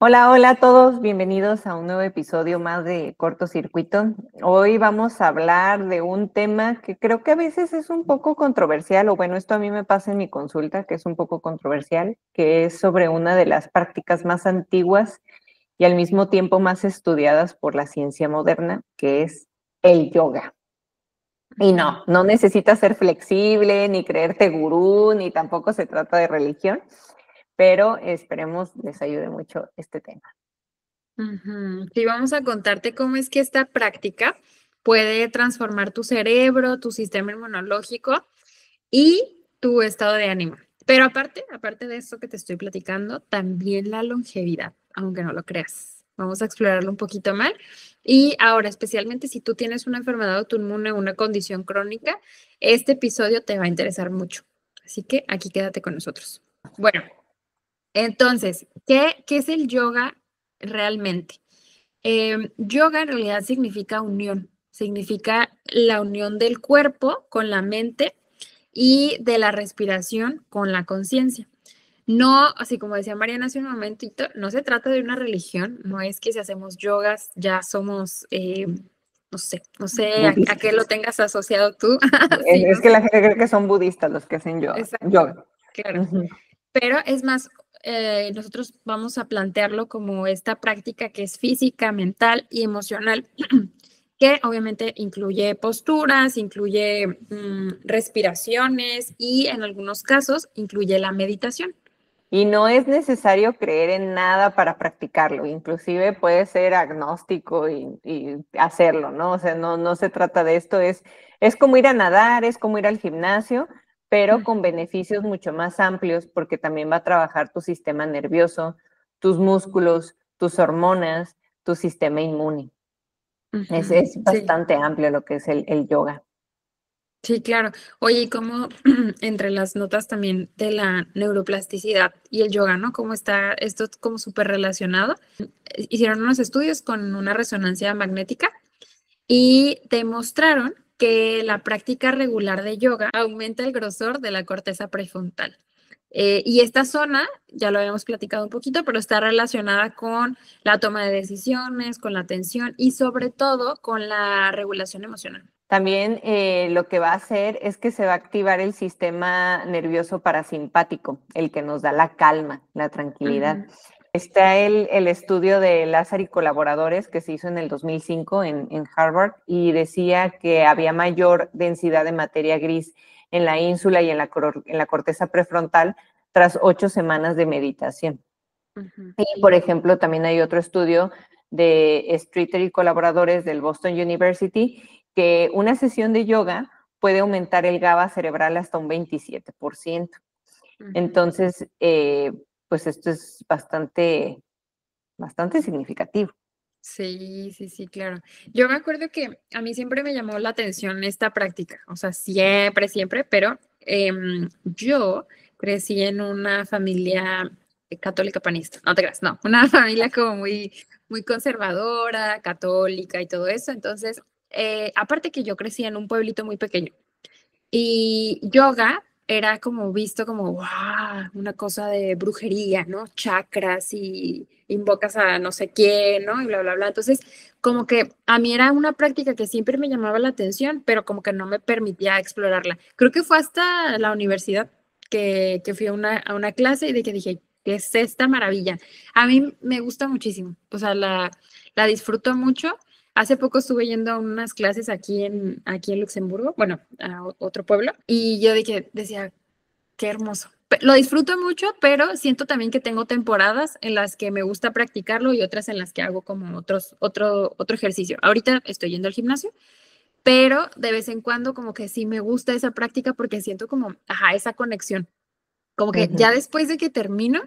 Hola, hola a todos, bienvenidos a un nuevo episodio más de Cortocircuito. Hoy vamos a hablar de un tema que creo que a veces es un poco controversial, o bueno, esto a mí me pasa en mi consulta, que es un poco controversial, que es sobre una de las prácticas más antiguas y al mismo tiempo más estudiadas por la ciencia moderna, que es el yoga. Y Ujú. no necesitas ser flexible, ni creerte gurú, ni tampoco se trata de religión, pero esperemos les ayude mucho este tema. Ujú. Sí, vamos a contarte cómo es que esta práctica puede transformar tu cerebro, tu sistema inmunológico y tu estado de ánimo. Pero aparte de esto que te estoy platicando, también la longevidad, aunque no lo creas. Vamos a explorarlo un poquito más. Y ahora, especialmente si tú tienes una enfermedad autoinmune, una condición crónica, este episodio te va a interesar mucho. Así que aquí quédate con nosotros. Bueno, entonces, ¿qué es el yoga realmente? Yoga en realidad significa unión, significa la unión del cuerpo con la mente y de la respiración con la conciencia. No, así como decía Mariana hace un momentito, no se trata de una religión, no es que si hacemos yogas ya somos, no sé a qué lo Budistas. tengas asociado tú. Sí, Es no que sé, la gente cree que son budistas los que hacen yoga. exacto, Yoga. claro. Ujú. Pero es más, nosotros vamos a plantearlo como esta práctica que es física, mental y emocional, que obviamente incluye posturas, incluye respiraciones y en algunos casos incluye la meditación. Y no es necesario creer en nada para practicarlo, inclusive puede ser agnóstico y hacerlo, ¿no? O sea, no se trata de esto, es como ir a nadar, es como ir al gimnasio, pero con beneficios mucho más amplios porque también va a trabajar tu sistema nervioso, tus músculos, tus hormonas, tu sistema inmune. Ujú, Es sí. bastante amplio lo que es el yoga. Sí, claro. Oye, y cómo entre las notas también de la neuroplasticidad y el yoga, ¿no? ¿Cómo está esto como súper relacionado? Hicieron unos estudios con una resonancia magnética y demostraron que la práctica regular de yoga aumenta el grosor de la corteza prefrontal. Y esta zona, ya lo habíamos platicado un poquito, pero está relacionada con la toma de decisiones, con la atención y sobre todo con la regulación emocional. También lo que va a hacer es que se va a activar el sistema nervioso parasimpático, el que nos da la calma, la tranquilidad. Ujú, Está el estudio de Lázaro y colaboradores que se hizo en el 2005 en Harvard y decía que había mayor densidad de materia gris en la ínsula y en la corteza prefrontal tras 8 semanas de meditación. ujú. Y, por ejemplo, también hay otro estudio de Streeter y colaboradores del Boston University que una sesión de yoga puede aumentar el GABA cerebral hasta un 27%. Ujú. Entonces, pues esto es bastante significativo. Sí, sí, sí, claro. Yo me acuerdo que a mí siempre me llamó la atención esta práctica, o sea, siempre, siempre, pero yo crecí en una familia católica panista, no te creas, no, una familia como muy, muy conservadora, católica y todo eso. Entonces, aparte que yo crecí en un pueblito muy pequeño. Y yoga era como visto como, wow, una cosa de brujería, ¿no? Chakras y invocas a no sé quién, ¿no? Y bla, bla, bla. Entonces, como que a mí era una práctica que siempre me llamaba la atención, pero como que no me permitía explorarla. Creo que fue hasta la universidad que fui a una clase y de que dije, ¿qué es esta maravilla? A mí me gusta muchísimo, o sea, la disfruto mucho. Hace poco estuve yendo a unas clases aquí en Luxemburgo, bueno, a otro pueblo, y yo decía, qué hermoso. Lo disfruto mucho, pero siento también que tengo temporadas en las que me gusta practicarlo y otras en las que hago como otro ejercicio. Ahorita estoy yendo al gimnasio, pero de vez en cuando como que sí me gusta esa práctica porque siento como, ajá, esa conexión. Como que Ujú. ya después de que termino,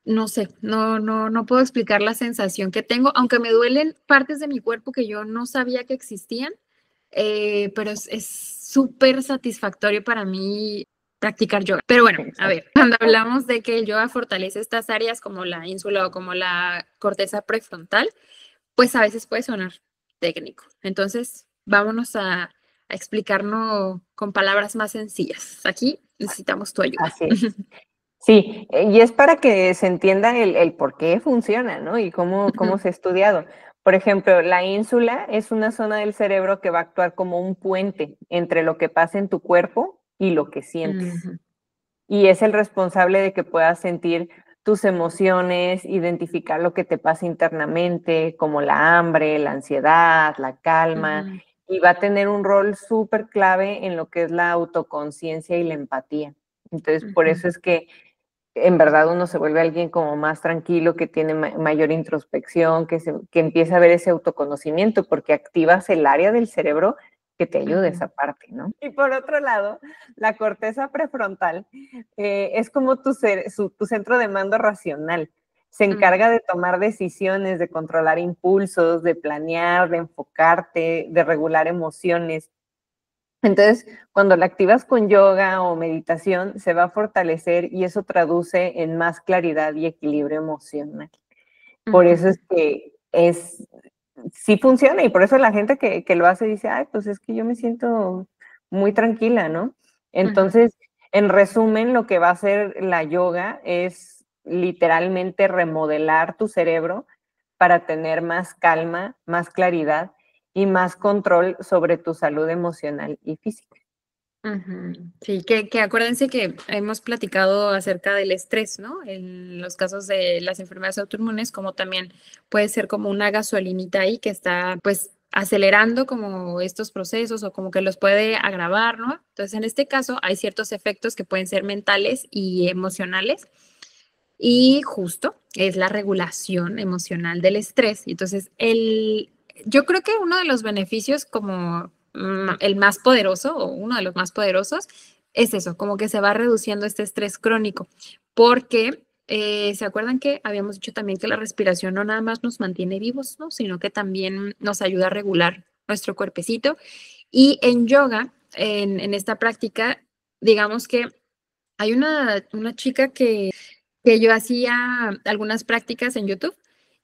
no sé, no puedo explicar la sensación que tengo, aunque me duelen partes de mi cuerpo que yo no sabía que existían, pero es súper satisfactorio para mí practicar yoga. Pero bueno, a Exacto. ver, cuando hablamos de que el yoga fortalece estas áreas como la ínsula o como la corteza prefrontal, pues a veces puede sonar técnico. Entonces, vámonos a explicarnos con palabras más sencillas. Aquí necesitamos tu ayuda. Así es. Sí, y es para que se entienda el por qué funciona, ¿no? Y cómo Ujú, se ha estudiado. Por ejemplo, la ínsula es una zona del cerebro que va a actuar como un puente entre lo que pasa en tu cuerpo y lo que sientes. ujú, Y es el responsable de que puedas sentir tus emociones, identificar lo que te pasa internamente, como la hambre, la ansiedad, la calma, ujú, y va a tener un rol súper clave en lo que es la autoconciencia y la empatía. Entonces, por ujú, eso es que en verdad uno se vuelve alguien como más tranquilo, que tiene mayor introspección, que empieza a ver ese autoconocimiento, porque activas el área del cerebro que te ayuda ujú, esa parte, ¿no? Y por otro lado, la corteza prefrontal es como tu centro de mando racional. Se ujú, encarga de tomar decisiones, de controlar impulsos, de planear, de enfocarte, de regular emociones. Entonces, cuando la activas con yoga o meditación, se va a fortalecer y eso traduce en más claridad y equilibrio emocional. Por eso ujú, es que sí funciona y por eso la gente que lo hace dice, ay, pues es que yo me siento muy tranquila, ¿no? ujú. Entonces, en resumen, lo que va a hacer la yoga es literalmente remodelar tu cerebro para tener más calma, más claridad y más control sobre tu salud emocional y física. Ujú. Sí, que acuérdense que hemos platicado acerca del estrés, ¿no? En los casos de las enfermedades autoinmunes, como también puede ser como una gasolinita ahí que está, pues, acelerando como estos procesos o como que los puede agravar, ¿no? Entonces, en este caso, hay ciertos efectos que pueden ser mentales y emocionales, y justo es la regulación emocional del estrés. Entonces, yo creo que uno de los beneficios como el más poderoso o uno de los más poderosos es eso, como que se va reduciendo este estrés crónico, porque ¿se acuerdan que habíamos dicho también que la respiración no nada más nos mantiene vivos, ¿no? Sino que también nos ayuda a regular nuestro cuerpecito. Y en yoga, en esta práctica, digamos que hay una chica que yo hacía algunas prácticas en YouTube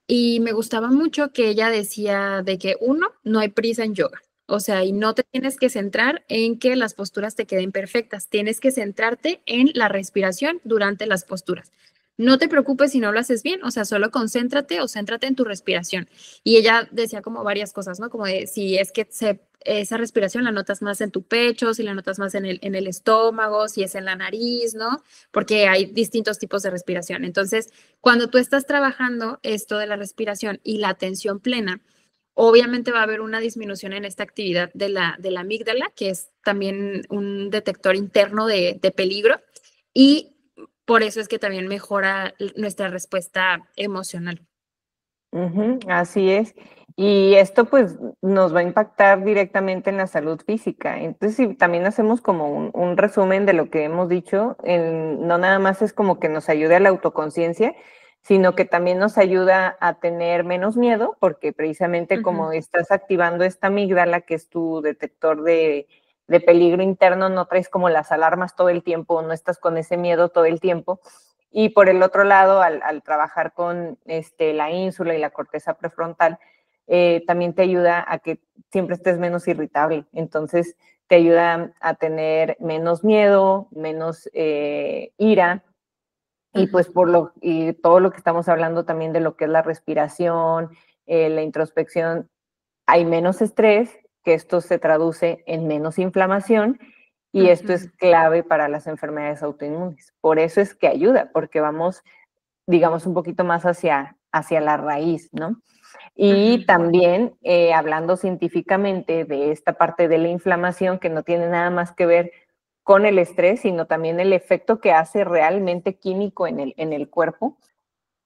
y me gustaba mucho que ella decía de que uno, no hay prisa en yoga. O sea, y no te tienes que centrar en que las posturas te queden perfectas, tienes que centrarte en la respiración durante las posturas. No te preocupes si no lo haces bien, o sea, solo concéntrate o céntrate en tu respiración. Y ella decía como varias cosas, ¿no? Como de si es que esa respiración la notas más en tu pecho, si la notas más en el estómago, si es en la nariz, ¿no? Porque hay distintos tipos de respiración. Entonces, cuando tú estás trabajando esto de la respiración y la atención plena, obviamente va a haber una disminución en esta actividad de la amígdala, que es también un detector interno de peligro, y por eso es que también mejora nuestra respuesta emocional. Ujú, así es. Y esto pues nos va a impactar directamente en la salud física. Entonces, si también hacemos como un resumen de lo que hemos dicho, no nada más es como que nos ayude a la autoconciencia, sino que también nos ayuda a tener menos miedo, porque precisamente Ujú, como estás activando esta amígdala, que es tu detector de peligro interno, no traes como las alarmas todo el tiempo, no estás con ese miedo todo el tiempo. Y por el otro lado, al trabajar con la ínsula y la corteza prefrontal, también te ayuda a que siempre estés menos irritable. Entonces, te ayuda a tener menos miedo, menos ira, y ujú, pues y todo lo que estamos hablando también de lo que es la respiración, la introspección, hay menos estrés, que esto se traduce en menos inflamación y esto es ujú, clave para las enfermedades autoinmunes. Por eso es que ayuda, porque vamos, digamos, un poquito más hacia la raíz, ¿no? Y ujú, también hablando científicamente de esta parte de la inflamación que no tiene nada más que ver con el estrés, sino también el efecto que hace realmente químico en el cuerpo.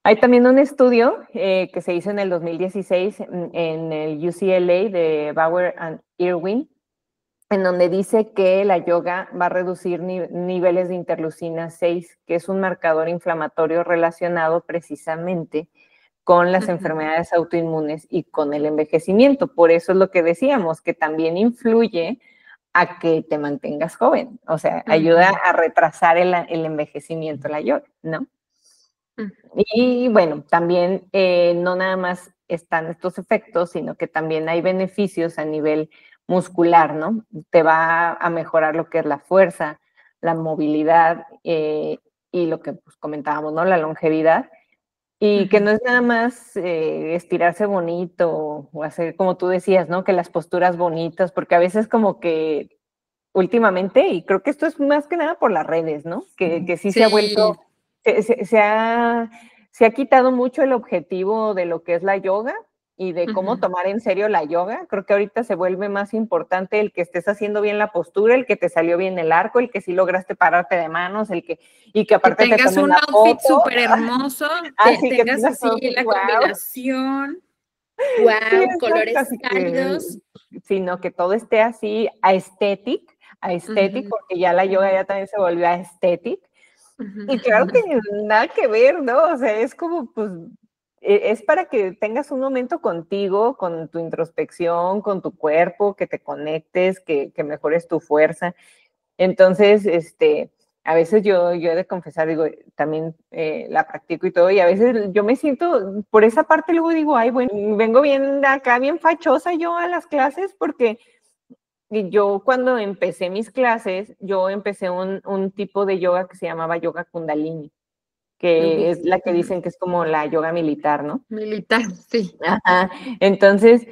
Hay también un estudio que se hizo en el 2016 en el UCLA de Bauer and Irwin, en donde dice que la yoga va a reducir niveles de interleucina 6, que es un marcador inflamatorio relacionado precisamente con las ujú, enfermedades autoinmunes y con el envejecimiento. Por eso es lo que decíamos, que también influye a que te mantengas joven, o sea, ayuda ujú, a retrasar el envejecimiento, la yoga, ¿no? ujú, Y bueno, también no nada más están estos efectos, sino que también hay beneficios a nivel muscular, ¿no? Te va a mejorar lo que es la fuerza, la movilidad, y lo que pues, comentábamos, ¿no? La longevidad. Y que no es nada más estirarse bonito o hacer, como tú decías, ¿no? Que las posturas bonitas, porque a veces como que últimamente, y creo que esto es más que nada por las redes, ¿no? Que sí se ha Sí. vuelto, se ha quitado mucho el objetivo de lo que es la yoga y de cómo Ujú. tomar en serio la yoga. Creo que ahorita se vuelve más importante el que estés haciendo bien la postura, el que te salió bien el arco, el que sí lograste pararte de manos, y que Que aparte te tengas tomen un la outfit foto. súper hermoso, Así que tengas tengas así outfit, la wow. combinación, Sí, wow, exacto, colores así que, cálidos. sino que todo esté así aesthetic, Ujú, porque ya la yoga ya también se volvió aesthetic. ujú, Y claro que nada que ver, ¿no? O sea, es como, pues, es para que tengas un momento contigo, con tu introspección, con tu cuerpo, que te conectes, que mejores tu fuerza. Entonces, a veces yo he de confesar, digo, también la practico y todo, y a veces yo me siento, por esa parte luego digo, ay, bueno, vengo bien acá, bien fachosa yo a las clases, porque yo cuando empecé mis clases, yo empecé un tipo de yoga que se llamaba yoga kundalini, que ujú, es la que ujú. dicen que es como la yoga militar, ¿no? Militar, sí. Ajá. Entonces,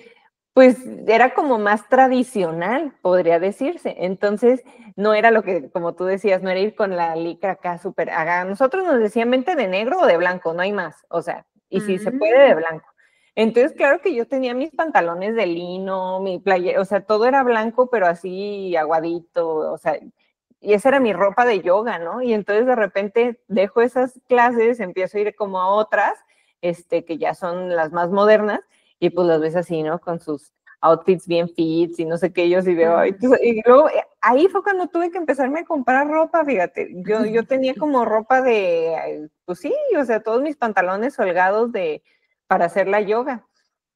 pues era como más tradicional, podría decirse. Entonces, no era lo que, como tú decías, no era ir con la licra acá súper. A nosotros nos decían vente de negro o de blanco, no hay más. O sea, y si se puede de Mm, blanco. Entonces, claro que yo tenía mis pantalones de lino, mi playa, o sea, todo era blanco, pero así aguadito, o sea, y esa era mi ropa de yoga, ¿no? Y entonces de repente dejo esas clases, empiezo a ir como a otras que ya son las más modernas, y pues las ves así, ¿no? Con sus outfits bien fits y no sé qué, ellos y veo, ujú. y luego ahí fue cuando tuve que empezarme a comprar ropa, fíjate, yo tenía como ropa de, pues sí, o sea, todos mis pantalones holgados para hacer la yoga.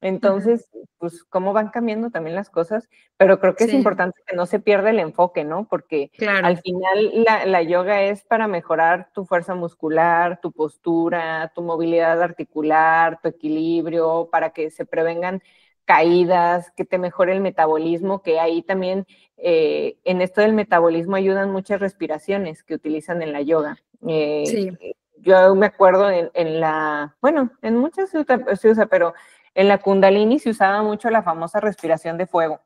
Ujú. Entonces, pues cómo van cambiando también las cosas, pero creo que es Sí, importante que no se pierda el enfoque, ¿no? Porque al claro. final la yoga es para mejorar tu fuerza muscular, tu postura, tu movilidad articular, tu equilibrio, para que se prevengan caídas, que te mejore el metabolismo, que ahí también en esto del metabolismo ayudan muchas respiraciones que utilizan en la yoga. Sí. Yo me acuerdo bueno, en muchas se usa, pero en la Kundalini se usaba mucho la famosa respiración de fuego.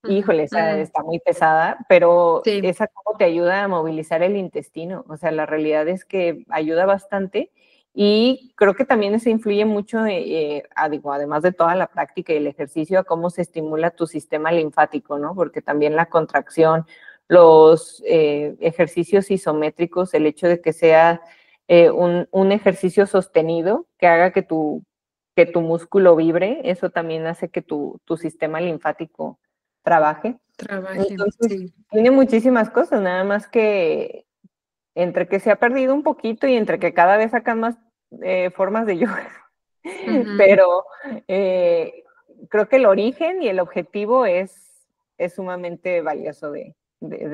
Ujú, Híjole, esa mm, está muy pesada, pero sí, esa como te ayuda a movilizar el intestino. O sea, la realidad es que ayuda bastante y creo que también se influye mucho, digo, además de toda la práctica y el ejercicio, a cómo se estimula tu sistema linfático, ¿no? Porque también la contracción, los ejercicios isométricos, el hecho de que sea un ejercicio sostenido que haga que tu músculo vibre, eso también hace que tu sistema linfático trabaje. trabaje, Entonces, sí. tiene muchísimas cosas, nada más que entre que se ha perdido un poquito y entre que cada vez sacan más formas de yoga, Ujú. pero eh, creo que el origen y el objetivo es sumamente valioso de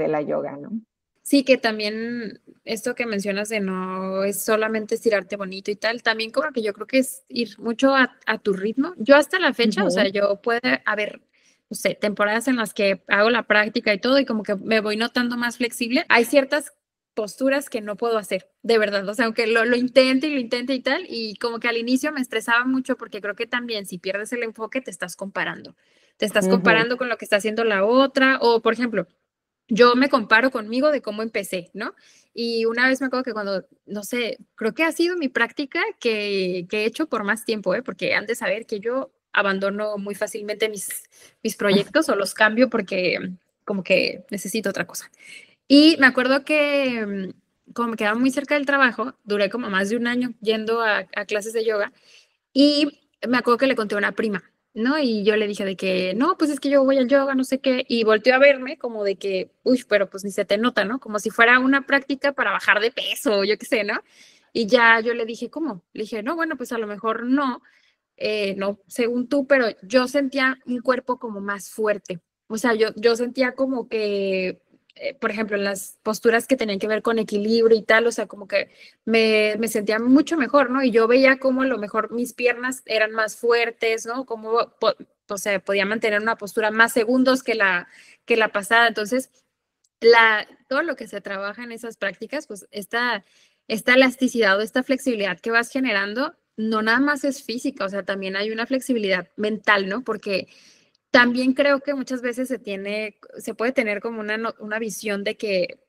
la yoga, ¿no? Sí, que también esto que mencionas de no es solamente estirarte bonito y tal, también como que yo creo que es ir mucho a tu ritmo. Yo hasta la fecha, o sea, Ujú, yo puede haber, no sé, temporadas en las que hago la práctica y todo y como que me voy notando más flexible. Hay ciertas posturas que no puedo hacer, de verdad, o sea, aunque lo intente y lo intente y tal, y como que al inicio me estresaba mucho porque creo que también si pierdes el enfoque te estás ujú, comparando con lo que está haciendo la otra, o por ejemplo, yo me comparo conmigo de cómo empecé, ¿no? Y una vez me acuerdo que cuando, no sé, creo que ha sido mi práctica que he hecho por más tiempo, ¿eh? Porque han de saber que yo abandono muy fácilmente mis proyectos o los cambio porque como que necesito otra cosa. Y me acuerdo que como me quedaba muy cerca del trabajo, duré como más de un año yendo a clases de yoga y me acuerdo que le conté a una prima, ¿no? Y yo le dije de que, no, pues es que yo voy al yoga, no sé qué, y volteó a verme como de que, uy, pero pues ni se te nota, ¿no? Como si fuera una práctica para bajar de peso, o yo qué sé, ¿no? Y ya yo le dije, ¿cómo? Le dije, no, bueno, pues a lo mejor no, no, según tú, pero yo sentía un cuerpo como más fuerte. O sea, yo sentía como que, por ejemplo, en las posturas que tenían que ver con equilibrio y tal, o sea, como que me sentía mucho mejor, ¿no? Y yo veía como a lo mejor mis piernas eran más fuertes, ¿no? Como, o sea, podía mantener una postura más segundos que la pasada. Entonces, todo lo que se trabaja en esas prácticas, pues esta elasticidad o esta flexibilidad que vas generando, no nada más es física, o sea, también hay una flexibilidad mental, ¿no? Porque también creo que muchas veces se puede tener como una visión de que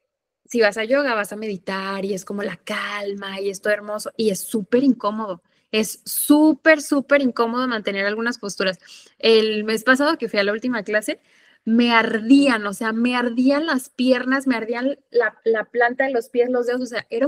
si vas a yoga vas a meditar y es como la calma y es todo hermoso y es súper incómodo. Es súper, súper incómodo mantener algunas posturas. El mes pasado que fui a la última clase, me ardían, o sea, me ardían las piernas, me ardían la planta de los pies, los dedos, o sea, era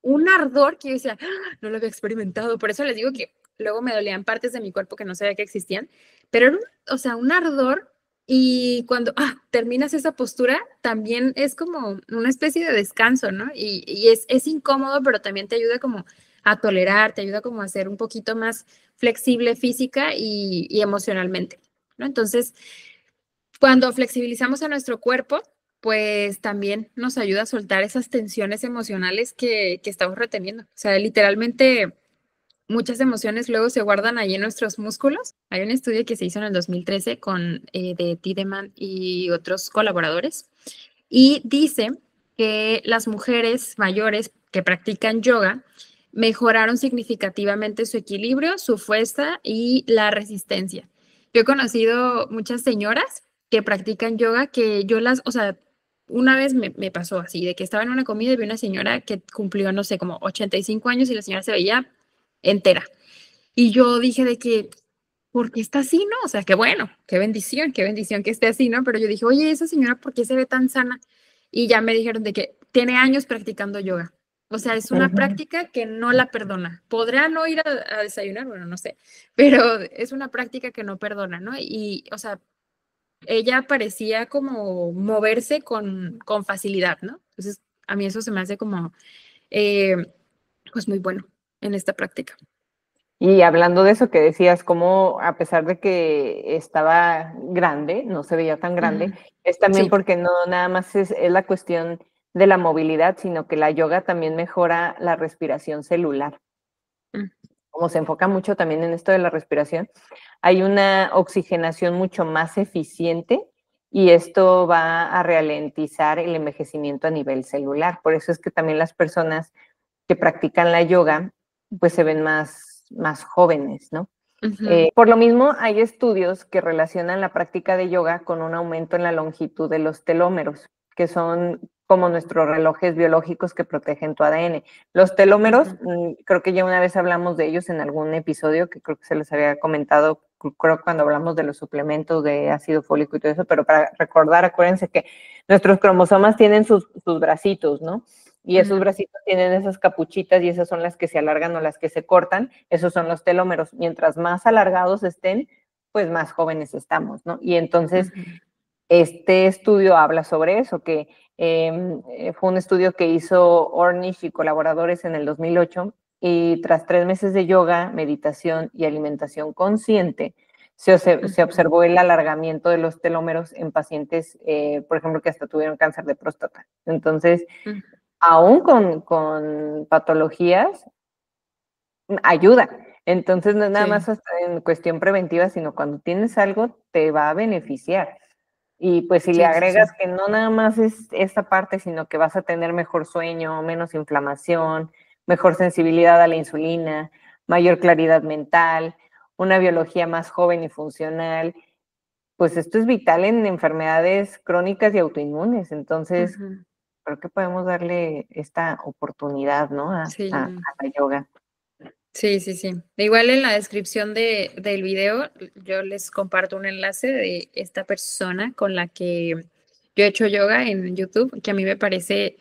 un ardor que yo decía, "Ah, no lo había experimentado". Por eso les digo que luego me dolían partes de mi cuerpo que no sabía que existían, pero era o sea, un ardor y cuando terminas esa postura, también es como una especie de descanso, ¿no? Y es incómodo, pero también te ayuda como a tolerar, te ayuda como a ser un poquito más flexible física y emocionalmente, ¿no? Entonces, cuando flexibilizamos a nuestro cuerpo, pues también nos ayuda a soltar esas tensiones emocionales que estamos reteniendo. O sea, literalmente muchas emociones luego se guardan ahí en nuestros músculos. Hay un estudio que se hizo en el 2013 de Tiedemann y otros colaboradores y dice que las mujeres mayores que practican yoga mejoraron significativamente su equilibrio, su fuerza y la resistencia. Yo he conocido muchas señoras que practican yoga que o sea, una vez me pasó así, de que estaba en una comida y vi una señora que cumplió, no sé, como 85 años y la señora se veía entera. Y yo dije de que, ¿por qué está así, no? O sea, qué bueno, qué bendición que esté así, ¿no? Pero yo dije, oye, esa señora, ¿por qué se ve tan sana? Y ya me dijeron de que tiene años practicando yoga. O sea, es una Ujú. práctica que no la perdona. Podrá no ir a desayunar, bueno, no sé, pero es una práctica que no perdona, ¿no? Y, o sea, ella parecía como moverse con facilidad, ¿no? Entonces, a mí eso se me hace como, eh, pues muy bueno en esta práctica. Y hablando de eso que decías, como a pesar de que estaba grande, no se veía tan grande, Ujú. es también Sí. porque no nada más es la cuestión de la movilidad, sino que la yoga también mejora la respiración celular. Mm. Como se enfoca mucho también en esto de la respiración, hay una oxigenación mucho más eficiente y esto va a ralentizar el envejecimiento a nivel celular. Por eso es que también las personas que practican la yoga, pues se ven más jóvenes, ¿no? Ujú. Por lo mismo, hay estudios que relacionan la práctica de yoga con un aumento en la longitud de los telómeros, que son como nuestros relojes biológicos que protegen tu ADN. Los telómeros, Ujú. creo que ya una vez hablamos de ellos en algún episodio, que creo que se les había comentado, creo cuando hablamos de los suplementos de ácido fólico y todo eso, pero para recordar, acuérdense que nuestros cromosomas tienen sus bracitos, ¿no? Y esos Ujú. bracitos tienen esas capuchitas y esas son las que se alargan o las que se cortan, esos son los telómeros. Mientras más alargados estén, pues más jóvenes estamos, ¿no? Y entonces Ujú. este estudio habla sobre eso, que fue un estudio que hizo Ornish y colaboradores en el 2008 y tras 3 meses de yoga, meditación y alimentación consciente, se Ujú. observó el alargamiento de los telómeros en pacientes, por ejemplo, que hasta tuvieron cáncer de próstata. Entonces, Ujú. aún con patologías, ayuda. Entonces, no es nada Sí, más hasta en cuestión preventiva, sino cuando tienes algo, te va a beneficiar. Y pues si le sí, sí, agregas sí. que no nada más es esta parte, sino que vas a tener mejor sueño, menos inflamación, mejor sensibilidad a la insulina, mayor claridad mental, una biología más joven y funcional, pues esto es vital en enfermedades crónicas y autoinmunes. Entonces, Ujú. creo que podemos darle esta oportunidad, ¿no? A Sí, la yoga. sí, sí, sí. Igual en la descripción del video, yo les comparto un enlace de esta persona con la que yo he hecho yoga en YouTube, que a mí me parece,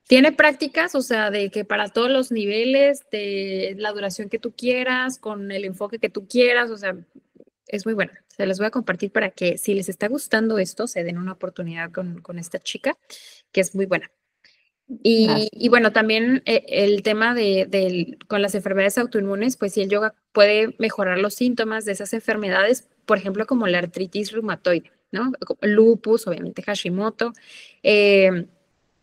tiene prácticas, o sea, de que para todos los niveles, de la duración que tú quieras, con el enfoque que tú quieras, o sea, es muy buena. Se las voy a compartir para que si les está gustando esto, se den una oportunidad con esta chica, que es muy buena. Y bueno, también el tema con las enfermedades autoinmunes, pues sí, el yoga puede mejorar los síntomas de esas enfermedades, por ejemplo, como la artritis reumatoide, ¿no? Lupus, obviamente Hashimoto, eh,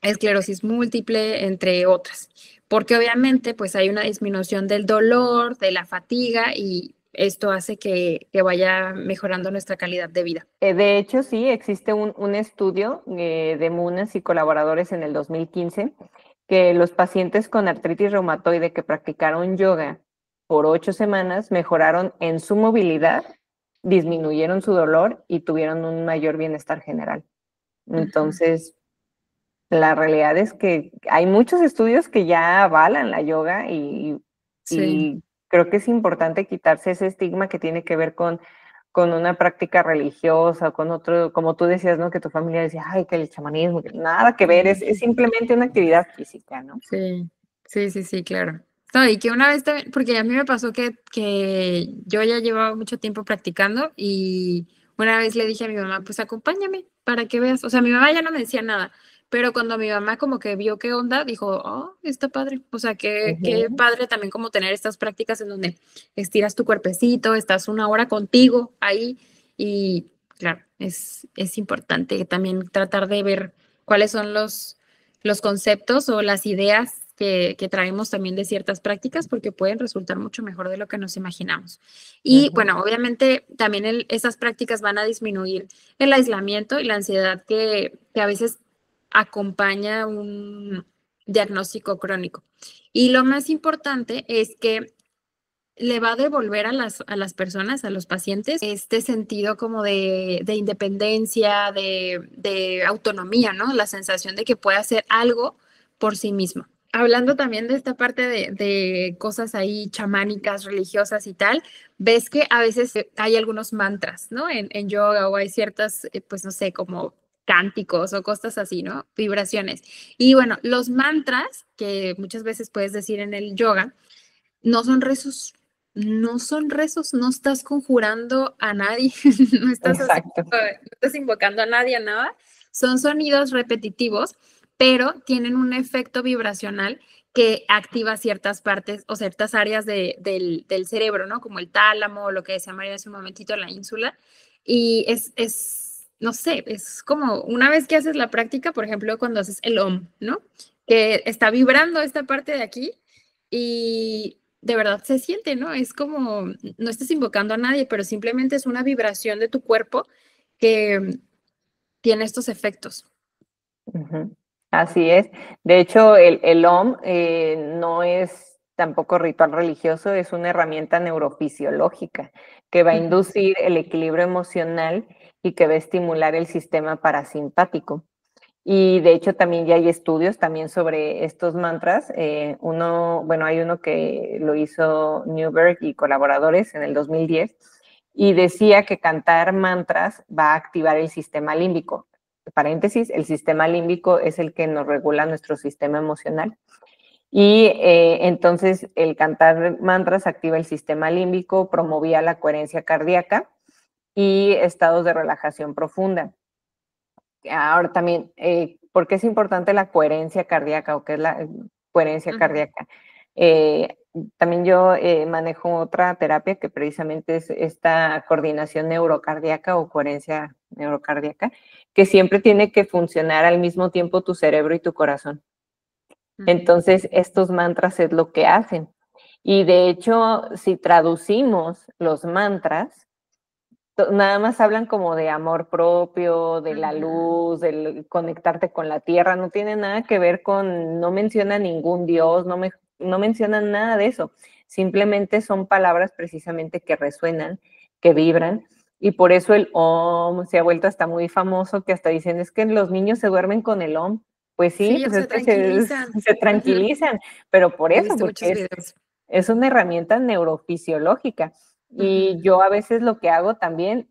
esclerosis múltiple, entre otras, porque obviamente pues hay una disminución del dolor, de la fatiga y esto hace que vaya mejorando nuestra calidad de vida. De hecho, sí, existe un estudio de Munas y colaboradores en el 2015 que los pacientes con artritis reumatoide que practicaron yoga por 8 semanas mejoraron en su movilidad, disminuyeron su dolor y tuvieron un mayor bienestar general. Ujú. Entonces, la realidad es que hay muchos estudios que ya avalan la yoga Sí, y creo que es importante quitarse ese estigma que tiene que ver con una práctica religiosa o con otro, como tú decías, ¿no? Que tu familia decía, ay, que el chamanismo, que nada que ver, es sí, simplemente una actividad física, ¿no? sí, sí, sí, sí, claro. No, y que una vez también, porque a mí me pasó que yo ya llevaba mucho tiempo practicando y una vez le dije a mi mamá, pues acompáñame para que veas. O sea, mi mamá ya no me decía nada, pero cuando mi mamá como que vio qué onda, dijo, oh, está padre. O sea, qué Ujú, padre también como tener estas prácticas en donde estiras tu cuerpecito, estás una hora contigo ahí y claro, es importante también tratar de ver cuáles son los conceptos o las ideas que traemos también de ciertas prácticas porque pueden resultar mucho mejor de lo que nos imaginamos. Y ujú, bueno, obviamente también esas prácticas van a disminuir el aislamiento y la ansiedad que a veces acompaña un diagnóstico crónico. Y lo más importante es que le va a devolver a las personas, a los pacientes, este sentido como de independencia, de autonomía, ¿no? La sensación de que puede hacer algo por sí mismo. Hablando también de esta parte de cosas ahí chamánicas, religiosas y tal, ves que a veces hay algunos mantras, ¿no? En yoga o hay ciertas, pues no sé, como cánticos o cosas así, ¿no? Vibraciones. Y bueno, los mantras que muchas veces puedes decir en el yoga, no son rezos, no son rezos, no estás conjurando a nadie, no estás haciendo, exacto. no estás invocando a nadie, a nada. Son sonidos repetitivos, pero tienen un efecto vibracional que activa ciertas partes o ciertas áreas del cerebro, ¿no? Como el tálamo, lo que decía María hace un momentito, la ínsula. Y no sé, es como una vez que haces la práctica, por ejemplo, cuando haces el OM, ¿no? Que está vibrando esta parte de aquí y de verdad se siente, ¿no? Es como, no estás invocando a nadie, pero simplemente es una vibración de tu cuerpo que tiene estos efectos. Ujú, así es. De hecho, el OM no es tampoco ritual religioso, es una herramienta neurofisiológica que va a Ujú, inducir el equilibrio emocional y que va a estimular el sistema parasimpático. Y de hecho también ya hay estudios también sobre estos mantras. Bueno, hay uno que lo hizo Newberg y colaboradores en el 2010 y decía que cantar mantras va a activar el sistema límbico. Paréntesis, el sistema límbico es el que nos regula nuestro sistema emocional. Y entonces el cantar mantras activa el sistema límbico, promovía la coherencia cardíaca y estados de relajación profunda. Ahora también, ¿por qué es importante la coherencia cardíaca o qué es la coherencia ujú, cardíaca? Eh, También yo manejo otra terapia que precisamente es esta coordinación neurocardíaca o coherencia neurocardíaca, que siempre tiene que funcionar al mismo tiempo tu cerebro y tu corazón. ujú, Entonces, estos mantras es lo que hacen. Y de hecho, si traducimos los mantras, nada más hablan como de amor propio, de la ujú, luz, del conectarte con la tierra, no tiene nada que ver con, no menciona ningún dios, no mencionan nada de eso, simplemente son palabras precisamente que resuenan, que vibran, y por eso el OM se ha vuelto hasta muy famoso, que hasta dicen, es que los niños se duermen con el OM, pues sí, sí, o pues es se que tranquilizan. se Ujú. tranquilizan, pero por He eso, visto muchos porque videos. es una herramienta neurofisiológica. Ujú, Y yo a veces lo que hago también,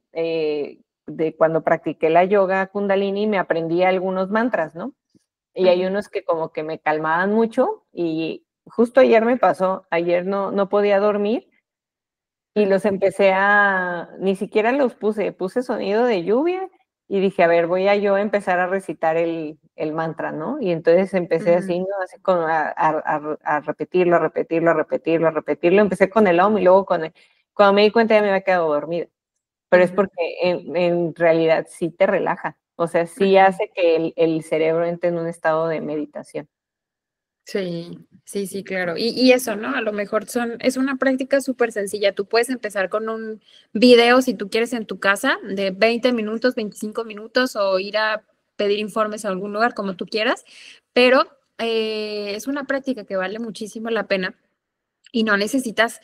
de cuando practiqué la yoga Kundalini, me aprendí algunos mantras, ¿no? Y hay ujú, unos que como que me calmaban mucho y justo ayer me pasó, ayer no podía dormir y los ujú, empecé ni siquiera los puse sonido de lluvia y dije, a ver, voy a yo empezar a recitar el mantra, ¿no? Y entonces empecé ujú, así, ¿no? Así como a repetirlo, a repetirlo, a repetirlo, a repetirlo. Empecé con el OM y luego cuando me di cuenta ya me había quedado dormida. Pero es ujú, porque en realidad sí te relaja, o sea, sí ujú. hace que el cerebro entre en un estado de meditación. Sí, sí, sí, claro. Y eso, ¿no? A lo mejor es una práctica súper sencilla. Tú puedes empezar con un video, si tú quieres, en tu casa, de 20 minutos, 25 minutos, o ir a pedir informes a algún lugar, como tú quieras, pero es una práctica que vale muchísimo la pena y no necesitas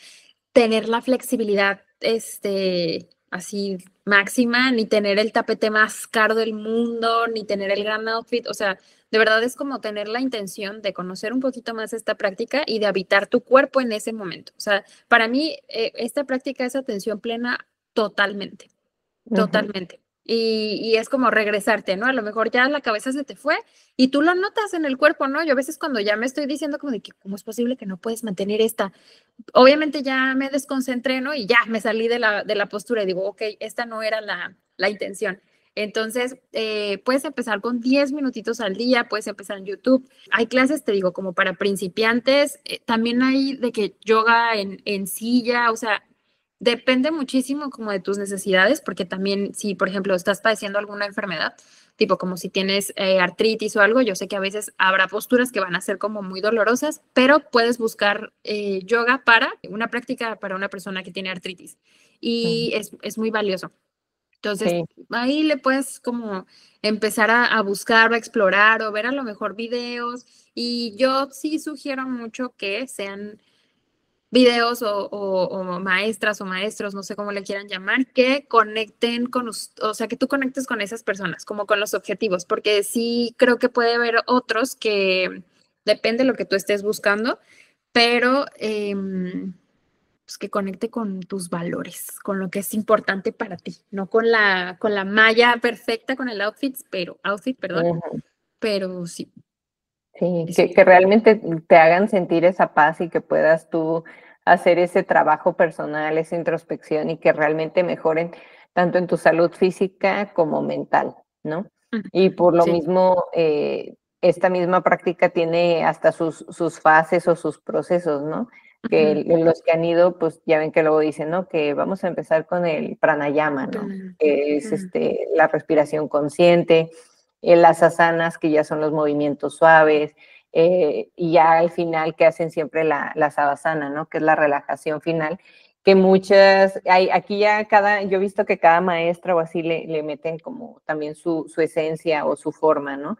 tener la flexibilidad, así máxima, ni tener el tapete más caro del mundo, ni tener el gran outfit. O sea, de verdad es como tener la intención de conocer un poquito más esta práctica y de habitar tu cuerpo en ese momento. O sea, para mí, esta práctica es atención plena totalmente. Ujú. Totalmente. Y es como regresarte, ¿no? A lo mejor ya la cabeza se te fue y tú lo notas en el cuerpo, ¿no? Yo a veces cuando ya me estoy diciendo como de que, ¿cómo es posible que no puedes mantener esta? Obviamente ya me desconcentré, ¿no? Y ya me salí de la postura y digo, ok, esta no era la intención. Entonces, puedes empezar con 10 minutitos al día, puedes empezar en YouTube. Hay clases, te digo, como para principiantes. También hay de que yoga en silla, o sea, depende muchísimo como de tus necesidades, porque también si, por ejemplo, estás padeciendo alguna enfermedad, tipo como si tienes artritis o algo, yo sé que a veces habrá posturas que van a ser como muy dolorosas, pero puedes buscar yoga para una práctica para una persona que tiene artritis Ujú. y es muy valioso. Entonces, Sí. ahí le puedes como empezar a buscar o a explorar o ver a lo mejor videos y yo sí sugiero mucho que sean videos o maestras o maestros, no sé cómo le quieran llamar, que conecten o sea, que tú conectes con esas personas, como con los objetivos, porque sí creo que puede haber otros que depende de lo que tú estés buscando, pero pues que conecte con tus valores, con lo que es importante para ti, no con la malla perfecta, con el outfit, perdón, Ujú. pero sí, Sí, eso. que realmente te hagan sentir esa paz y que puedas tú hacer ese trabajo personal, esa introspección y que realmente mejoren tanto en tu salud física como mental, ¿no? Y Ujú, por lo sí. mismo, esta misma práctica tiene hasta sus fases o sus procesos, ¿no? Que Ujú, los que han ido, pues ya ven que luego dicen, ¿no? Que vamos a empezar con el pranayama, ¿no? Que es ujú, la respiración consciente, las asanas, que ya son los movimientos suaves, y ya al final que hacen siempre la savasana, ¿no? Que es la relajación final, que muchas, aquí ya yo he visto que cada maestra o así le meten como también su esencia o su forma, ¿no?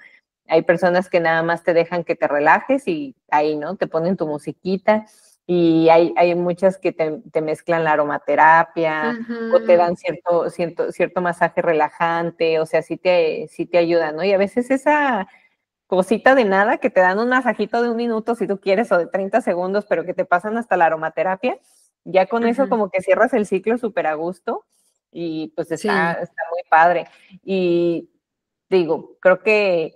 Hay personas que nada más te dejan que te relajes y ahí, ¿no? Te ponen tu musiquita y hay muchas que te mezclan la aromaterapia o te ujú. dan cierto masaje relajante, o sea, sí te ayuda, ¿no? Y a veces esa cosita de nada que te dan un masajito de 1 minuto si tú quieres o de 30 segundos, pero que te pasan hasta la aromaterapia, ya con eso Ujú, como que cierras el ciclo súper a gusto y pues sí, está muy padre. Y digo, creo que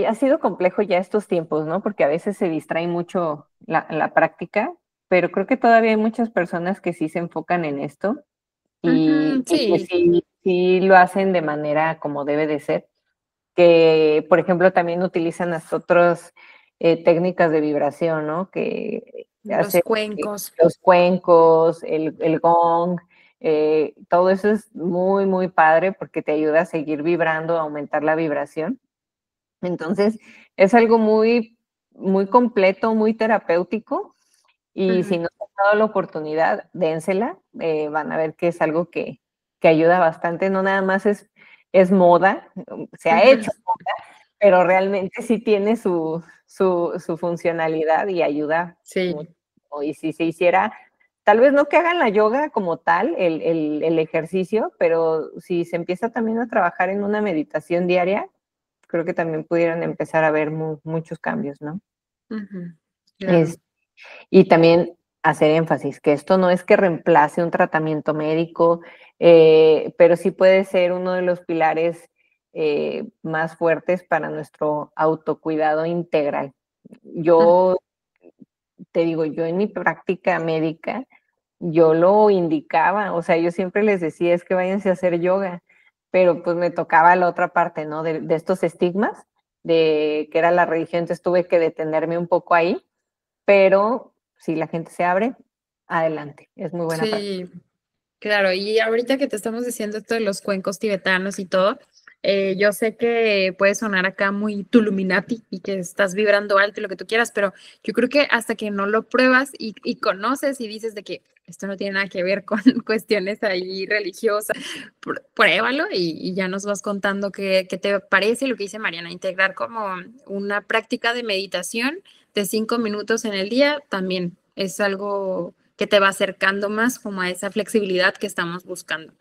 ha sido complejo ya estos tiempos, ¿no? Porque a veces se distrae mucho la práctica, pero creo que todavía hay muchas personas que sí se enfocan en esto ujú, y que sí, sí lo hacen de manera como debe de ser, que, por ejemplo, también utilizan hasta otras técnicas de vibración, ¿no? Que los hace cuencos. los cuencos, el gong, todo eso es muy, muy padre porque te ayuda a seguir vibrando, a aumentar la vibración. Entonces, es algo muy, muy completo, muy terapéutico y si Ujú, no te han dado la oportunidad, dénsela, van a ver que es algo que ayuda bastante, no nada más es moda, se ha ujú, hecho, pero realmente sí tiene su funcionalidad y ayuda mucho. sí, Y si se hiciera, tal vez no que hagan la yoga como tal, el ejercicio, pero si se empieza también a trabajar en una meditación diaria, creo que también pudieran empezar a ver muchos cambios, ¿no? ujú, claro. Es, y también hacer énfasis, que esto no es que reemplace un tratamiento médico, pero sí puede ser uno de los pilares más fuertes para nuestro autocuidado integral. Ujú, Yo te digo, yo en mi práctica médica, yo lo indicaba, o sea, yo siempre les decía, es que váyanse a hacer yoga, pero pues me tocaba la otra parte, ¿no? De estos estigmas, de que era la religión, entonces tuve que detenerme un poco ahí, pero si la gente se abre, adelante, es muy buena práctica. sí, claro. Y ahorita que te estamos diciendo esto de los cuencos tibetanos y todo, Yo sé que puede sonar acá muy Tuluminati y que estás vibrando alto y lo que tú quieras, pero yo creo que hasta que no lo pruebas y conoces y dices de que esto no tiene nada que ver con cuestiones ahí religiosas, pruébalo y ya nos vas contando qué te parece. Lo que dice Mariana, integrar como una práctica de meditación de 5 minutos en el día también es algo que te va acercando más como a esa flexibilidad que estamos buscando.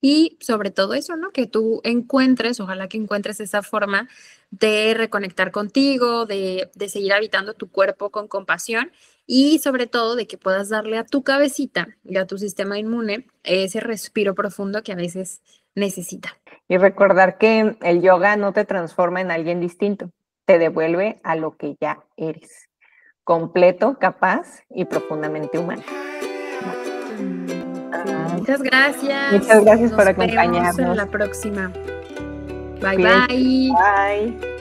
Y sobre todo eso, ¿no? Que tú encuentres, ojalá que encuentres esa forma de reconectar contigo, de seguir habitando tu cuerpo con compasión y sobre todo de que puedas darle a tu cabecita y a tu sistema inmune ese respiro profundo que a veces necesita. Y recordar que el yoga no te transforma en alguien distinto, te devuelve a lo que ya eres, completo, capaz y profundamente humano. Sí, Ah, muchas muchas gracias. gracias por Nos vemos en acompañarnos. la próxima. Bye Cuídense. bye. Bye.